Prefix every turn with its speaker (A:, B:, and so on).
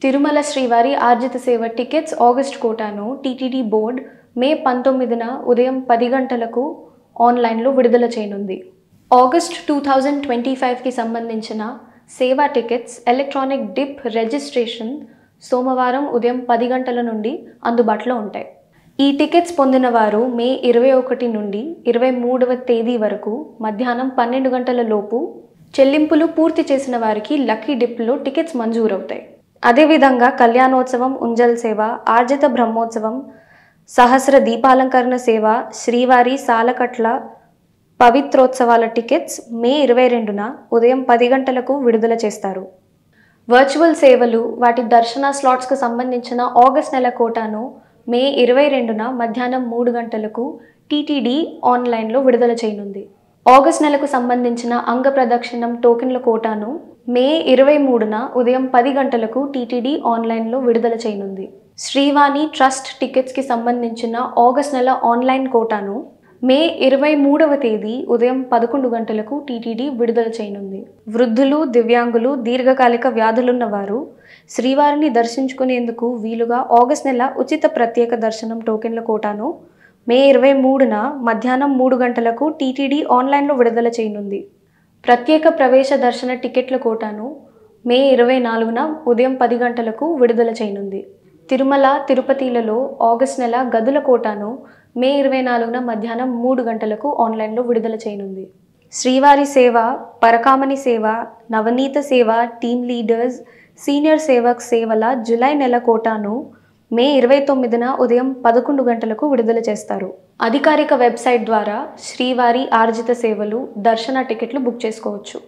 A: తిరుమల శ్రీవారి ఆర్జిత సేవ టికెట్స్ ఆగస్ట్ కోటాను టీటీడీ బోర్డ్ మే 19న ఉదయం 10 గంటలకు ఆన్లైన్లో విడుదల చేయనుంది. ఆగస్ట్ 2025కి సంబంధించిన సేవా టికెట్స్ ఎలక్ట్రానిక్ డిప్ రిజిస్ట్రేషన్ సోమవారం ఉదయం 10 గంటల నుండి అందుబాటులో ఉంటాయి. ఈ టికెట్స్ పొందిన వారు మే 21 నుండి 23వ తేదీ వరకు మధ్యాహ్నం 12 గంటల లోపు చెల్లింపులు పూర్తి చేసిన వారికి లక్కీ డిప్లో టికెట్స్ మంజూరవుతాయి. అదేవిధంగా కళ్యాణోత్సవం, ఉంజల్ సేవ, ఆర్జిత బ్రహ్మోత్సవం, సహస్ర దీపాలంకరణ సేవ, శ్రీవారి సాలకట్ల పవిత్రోత్సవాల టికెట్స్ మే 22న ఉదయం 10 గంటలకు విడుదల చేస్తారు. వర్చువల్ సేవలు వాటి దర్శన స్లాట్స్కు సంబంధించిన ఆగస్ట్ నెల కోటాను మే 22న మధ్యాహ్నం 3 గంటలకు టీటీడీ ఆన్లైన్లో విడుదల చేయనుంది. ఆగస్ట్ నెలకు సంబంధించిన అంగ ప్రదక్షిణం టోకెన్ల కోటాను మే 23న ఉదయం 10 గంటలకు టీటీడీ ఆన్లైన్లో విడుదల చేయనుంది. శ్రీవాణి ట్రస్ట్ టికెట్స్కి సంబంధించిన ఆగస్ట్ నెల ఆన్లైన్ కోటాను మే 23వ తేదీ ఉదయం 11 గంటలకు టీటీడీ విడుదల చేయనుంది. వృద్ధులు, దివ్యాంగులు, దీర్ఘకాలిక వ్యాధులున్న వారు శ్రీవారిని దర్శించుకునేందుకు వీలుగా ఆగస్ట్ నెల ఉచిత ప్రత్యేక దర్శనం టోకెన్ల కోటాను మే 23న మధ్యాహ్నం 3 గంటలకు టీటీడీ ఆన్లైన్లో విడుదల చేయనుంది. ప్రత్యేక ప్రవేశ దర్శన టికెట్ల కోటాను మే 24న ఉదయం 10 గంటలకు విడుదల చేయనుంది. తిరుమల, తిరుపతిలలో ఆగస్ట్ నెల గదుల కోటాను మే 24న మధ్యాహ్నం 3 గంటలకు ఆన్లైన్లో విడుదల చేయనుంది. శ్రీవారి సేవ, పరకామణి సేవ, నవనీత సేవ, టీమ్ లీడర్స్, సీనియర్ సేవక్ సేవల జులై నెల కోటాను మే 29న ఉదయం 11 గంటలకు విడుదల చేస్తారు. అధికారిక వెబ్సైట్ ద్వారా శ్రీవారి ఆర్జిత సేవలు, దర్శన టికెట్లు బుక్ చేసుకోవచ్చు.